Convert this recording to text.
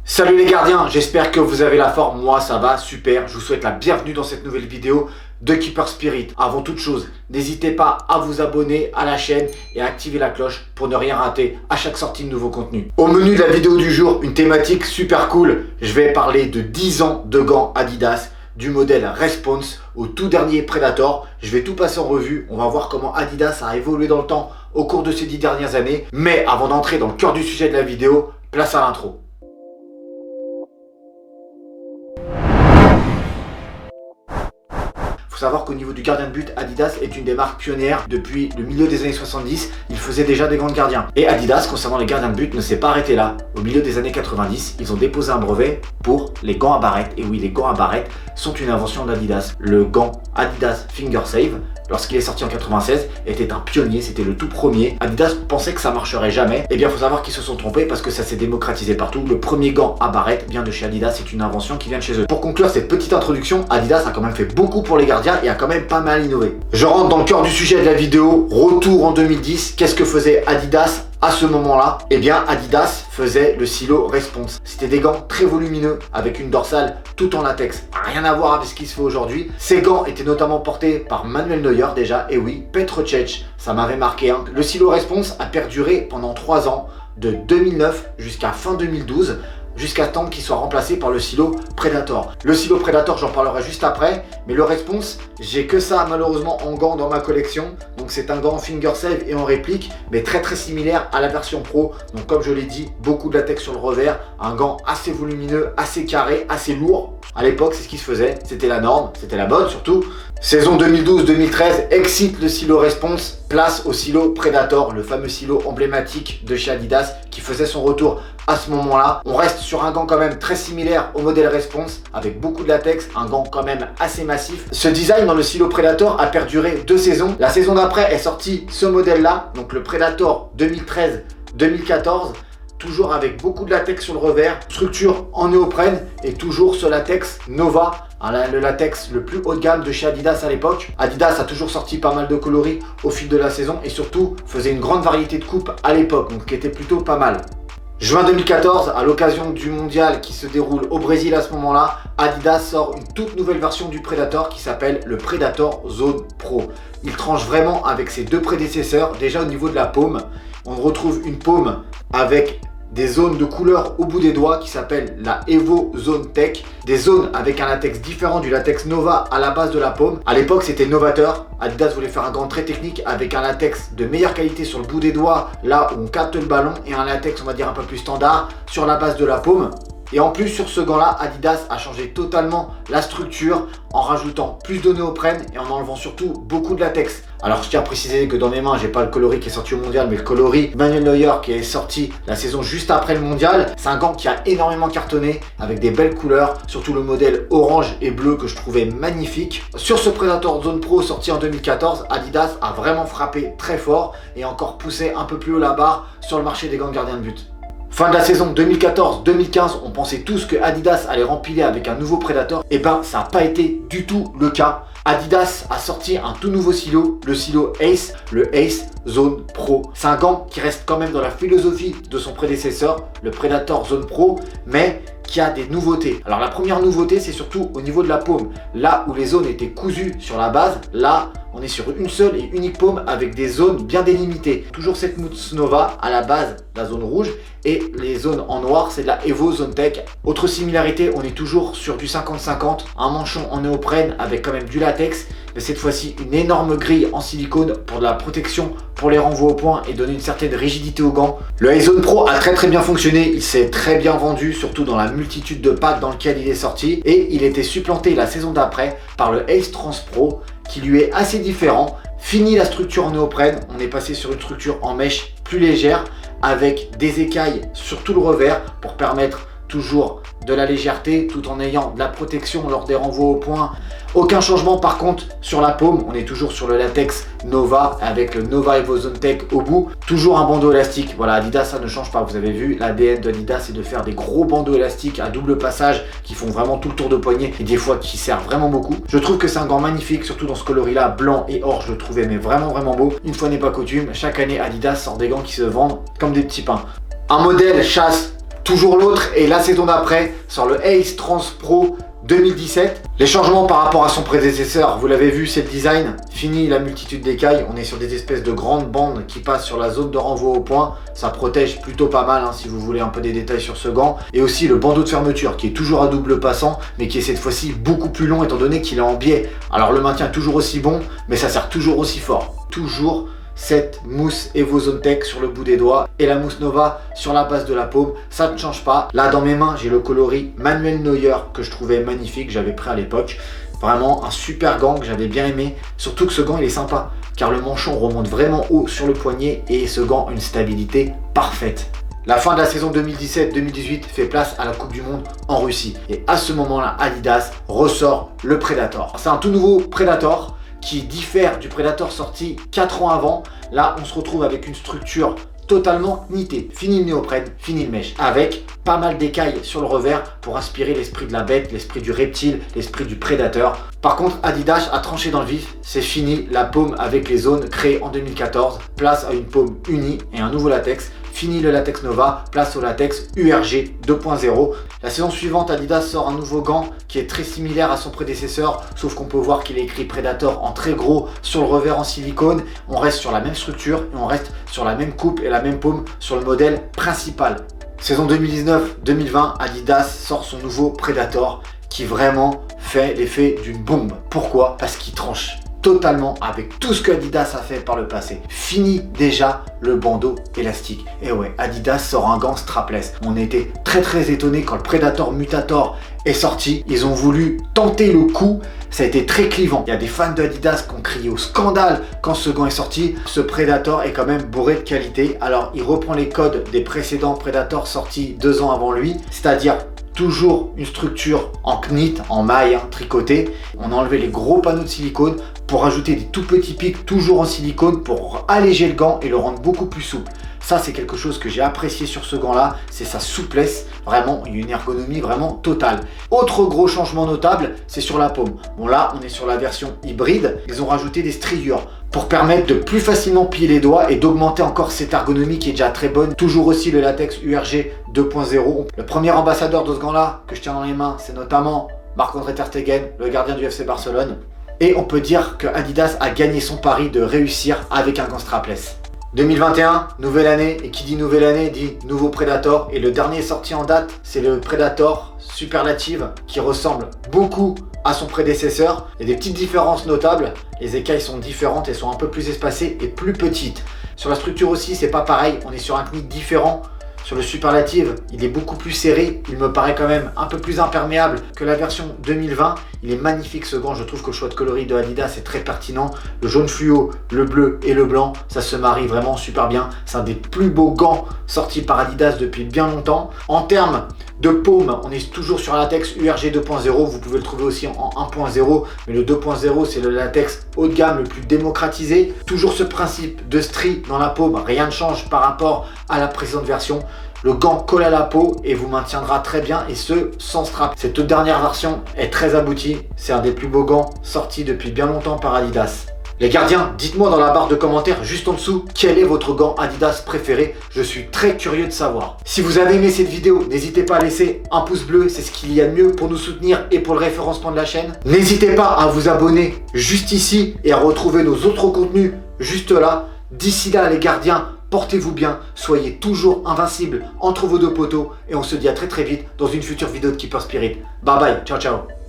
Salut les gardiens, j'espère que vous avez la forme, moi ça va, super. Je vous souhaite la bienvenue dans cette nouvelle vidéo de Keeper Spirit. Avant toute chose, n'hésitez pas à vous abonner à la chaîne et à activer la cloche pour ne rien rater à chaque sortie de nouveau contenu. Au menu de la vidéo du jour, une thématique super cool. Je vais parler de 10 ans de gants Adidas, du modèle Response au tout dernier Predator. Je vais tout passer en revue, on va voir comment Adidas a évolué dans le temps au cours de ces 10 dernières années. Mais avant d'entrer dans le cœur du sujet de la vidéo, place à l'intro. Faut savoir qu'au niveau du gardien de but, Adidas est une des marques pionnières. Depuis le milieu des années 70, ils faisaient déjà des gants de gardien. Et Adidas, concernant les gardiens de but, ne s'est pas arrêté là. Au milieu des années 90, ils ont déposé un brevet pour les gants à barrette. Et oui, les gants à barrette sont une invention d'Adidas. Le gant Adidas Finger Save, lorsqu'il est sorti en 96, était un pionnier, c'était le tout premier. Adidas pensait que ça marcherait jamais. Et bien, faut savoir qu'ils se sont trompés parce que ça s'est démocratisé partout. Le premier gant à barrette vient de chez Adidas, c'est une invention qui vient de chez eux. Pour conclure cette petite introduction, Adidas a quand même fait beaucoup pour les gardiens et a quand même pas mal innové. Je rentre dans le cœur du sujet de la vidéo. Retour en 2010, qu'est-ce que faisait Adidas à ce moment-là? Eh bien, Adidas faisait le silo Response. C'était des gants très volumineux avec une dorsale tout en latex. Rien à voir avec ce qui se fait aujourd'hui. Ces gants étaient notamment portés par Manuel Neuer déjà, et oui, Petr Cech, ça m'avait marqué. Le silo Response a perduré pendant 3 ans, de 2009 jusqu'à fin 2012. Jusqu'à temps qu'il soit remplacé par le silo Predator. Le silo Predator, j'en parlerai juste après, mais le Response, j'ai que ça malheureusement en gant dans ma collection. Donc c'est un gant finger save et en réplique, mais très similaire à la version pro. Donc comme je l'ai dit, beaucoup de latex sur le revers, un gant assez volumineux, assez carré, assez lourd. À l'époque, c'est ce qui se faisait, c'était la norme, c'était la mode surtout. Saison 2012-2013, exit le silo Response, place au silo Predator, le fameux silo emblématique de chez Adidas qui faisait son retour à ce moment-là. On reste sur un gant quand même très similaire au modèle Response, avec beaucoup de latex, un gant quand même assez massif. Ce design dans le silo Predator a perduré 2 saisons. La saison d'après est sorti ce modèle-là, donc le Predator 2013-2014. Toujours avec beaucoup de latex sur le revers, structure en néoprène et toujours ce latex Nova, le latex le plus haut de gamme de chez Adidas à l'époque. Adidas a toujours sorti pas mal de coloris au fil de la saison et surtout faisait une grande variété de coupes à l'époque, donc qui était plutôt pas mal. Juin 2014, à l'occasion du mondial qui se déroule au Brésil à ce moment-là, Adidas sort une toute nouvelle version du Predator qui s'appelle le Predator Zone Pro. Il tranche vraiment avec ses 2 prédécesseurs. Déjà au niveau de la paume, on retrouve une paume avec des zones de couleur au bout des doigts qui s'appellent la Evo Zone Tech, des zones avec un latex différent du latex Nova à la base de la paume. À l'époque c'était novateur, Adidas voulait faire un gant très technique avec un latex de meilleure qualité sur le bout des doigts, là où on capte le ballon, et un latex on va dire un peu plus standard sur la base de la paume. Et en plus sur ce gant-là, Adidas a changé totalement la structure en rajoutant plus de néoprène et en enlevant surtout beaucoup de latex. Alors je tiens à préciser que dans mes mains, j'ai pas le coloris qui est sorti au mondial, mais le coloris Manuel Neuer qui est sorti la saison juste après le mondial. C'est un gant qui a énormément cartonné avec des belles couleurs, surtout le modèle orange et bleu que je trouvais magnifique. Sur ce Predator Zone Pro sorti en 2014, Adidas a vraiment frappé très fort et encore poussé un peu plus haut la barre sur le marché des gants de gardien de but. Fin de la saison 2014-2015, on pensait tous que Adidas allait rempiler avec un nouveau Predator. Et ben ça n'a pas été du tout le cas. Adidas a sorti un tout nouveau silo, le silo Ace, le Ace Zone Pro. C'est un gant qui reste quand même dans la philosophie de son prédécesseur, le Predator Zone Pro, mais qui a des nouveautés. Alors la première nouveauté, c'est surtout au niveau de la paume. Là où les zones étaient cousues sur la base, là on est sur une seule et unique paume avec des zones bien délimitées. Toujours cette mousse Nova à la base, la zone rouge, et les zones en noir, c'est de la Evo Zone Tech. Autre similarité, on est toujours sur du 50-50, un manchon en néoprène avec quand même du latex, mais cette fois-ci une énorme grille en silicone pour de la protection pour les renvois au point et donner une certaine rigidité au gant. Le Ace Zone Pro a très bien fonctionné, il s'est très bien vendu, surtout dans la multitude de packs dans lequel il est sorti, et il était supplanté la saison d'après par le Ace Trans Pro qui lui est assez différent. Fini la structure en néoprène, on est passé sur une structure en mèche plus légère avec des écailles sur tout le revers pour permettre toujours de la légèreté tout en ayant de la protection lors des renvois au point. Aucun changement par contre sur la paume, on est toujours sur le latex Nova avec le Nova Evo Zone Tech au bout. Toujours un bandeau élastique, voilà, Adidas ça ne change pas, vous avez vu, l'ADN d'Adidas c'est de faire des gros bandeaux élastiques à double passage qui font vraiment tout le tour de poignet et des fois qui servent vraiment beaucoup. Je trouve que c'est un gant magnifique, surtout dans ce coloris là, blanc et or, je le trouvais mais vraiment beau. Une fois n'est pas coutume, chaque année Adidas sort des gants qui se vendent comme des petits pains. Un modèle chasse toujours l'autre, et la saison d'après sort le Ace Trans Pro 2017. Les changements par rapport à son prédécesseur, vous l'avez vu, c'est le design. Fini la multitude d'écailles, on est sur des espèces de grandes bandes qui passent sur la zone de renvoi au point. Ça protège plutôt pas mal si vous voulez un peu des détails sur ce gant. Et aussi le bandeau de fermeture qui est toujours à double passant, mais qui est cette fois-ci beaucoup plus long étant donné qu'il est en biais. Alors le maintien est toujours aussi bon, mais ça sert toujours aussi fort. Toujours cette mousse Evozone Tech sur le bout des doigts et la mousse Nova sur la base de la paume, ça ne change pas. Là dans mes mains j'ai le coloris Manuel Neuer que je trouvais magnifique, j'avais pris à l'époque. Vraiment un super gant que j'avais bien aimé, surtout que ce gant il est sympa car le manchon remonte vraiment haut sur le poignet et ce gant a une stabilité parfaite. La fin de la saison 2017-2018 fait place à la Coupe du Monde en Russie et à ce moment-là Adidas ressort le Predator. C'est un tout nouveau Predator qui diffère du Predator sorti 4 ans avant. Là, on se retrouve avec une structure totalement knittée. Fini le néoprène, fini le mesh. Avec pas mal d'écailles sur le revers pour inspirer l'esprit de la bête, l'esprit du reptile, l'esprit du prédateur. Par contre, Adidas a tranché dans le vif. C'est fini la paume avec les zones créées en 2014. Place à une paume unie et un nouveau latex. Fini le latex Nova, place au latex URG 2.0. La saison suivante, Adidas sort un nouveau gant qui est très similaire à son prédécesseur, sauf qu'on peut voir qu'il est écrit Predator en très gros sur le revers en silicone. On reste sur la même structure et on reste sur la même coupe et la même paume sur le modèle principal. Saison 2019-2020, Adidas sort son nouveau Predator qui vraiment fait l'effet d'une bombe. Pourquoi? Parce qu'il tranche totalement avec tout ce que Adidas a fait par le passé. Fini déjà le bandeau élastique. Et ouais, Adidas sort un gant strapless. On était très étonnés quand le Predator Mutator est sorti. Ils ont voulu tenter le coup. Ça a été très clivant. Il y a des fans d'Adidas qui ont crié au scandale quand ce gant est sorti. Ce Predator est quand même bourré de qualité. Alors il reprend les codes des précédents Predators sortis 2 ans avant lui, c'est-à-dire toujours une structure en knit, en maille, tricotée. On a enlevé les gros panneaux de silicone pour ajouter des tout petits pics toujours en silicone pour alléger le gant et le rendre beaucoup plus souple. Ça, c'est quelque chose que j'ai apprécié sur ce gant-là, c'est sa souplesse. Vraiment, il y a une ergonomie vraiment totale. Autre gros changement notable, c'est sur la paume. Bon là, on est sur la version hybride. Ils ont rajouté des striures pour permettre de plus facilement plier les doigts et d'augmenter encore cette ergonomie qui est déjà très bonne. Toujours aussi le latex URG 2.0. Le premier ambassadeur de ce gant-là que je tiens dans les mains, c'est notamment Marc-André ter Stegen, le gardien du FC Barcelone. Et on peut dire que Adidas a gagné son pari de réussir avec un gant strapless. 2021, nouvelle année, et qui dit nouvelle année dit nouveau Predator, et le dernier sorti en date, c'est le Predator Superlative qui ressemble beaucoup à son prédécesseur. Il y a des petites différences notables, les écailles sont différentes et sont un peu plus espacées et plus petites. Sur la structure aussi, c'est pas pareil, on est sur un knit différent. Sur le Superlative, il est beaucoup plus serré, il me paraît quand même un peu plus imperméable que la version 2020. Il est magnifique ce gant, je trouve que le choix de coloris de Adidas est très pertinent. Le jaune fluo, le bleu et le blanc, ça se marie vraiment super bien. C'est un des plus beaux gants sortis par Adidas depuis bien longtemps. En termes de paume, on est toujours sur un latex URG 2.0, vous pouvez le trouver aussi en 1.0, mais le 2.0 c'est le latex haut de gamme le plus démocratisé. Toujours ce principe de strie dans la paume, rien ne change par rapport à la précédente version. Le gant colle à la peau et vous maintiendra très bien, et ce sans strap. Cette toute dernière version est très aboutie, c'est un des plus beaux gants sortis depuis bien longtemps par Adidas. Les gardiens, dites-moi dans la barre de commentaires juste en dessous quel est votre gant Adidas préféré, je suis très curieux de savoir. Si vous avez aimé cette vidéo, n'hésitez pas à laisser un pouce bleu, c'est ce qu'il y a de mieux pour nous soutenir et pour le référencement de la chaîne. N'hésitez pas à vous abonner juste ici et à retrouver nos autres contenus juste là. D'ici là les gardiens, portez-vous bien, soyez toujours invincibles entre vos deux poteaux et on se dit à très vite dans une future vidéo de Keeper Spirit. Bye bye, ciao ciao.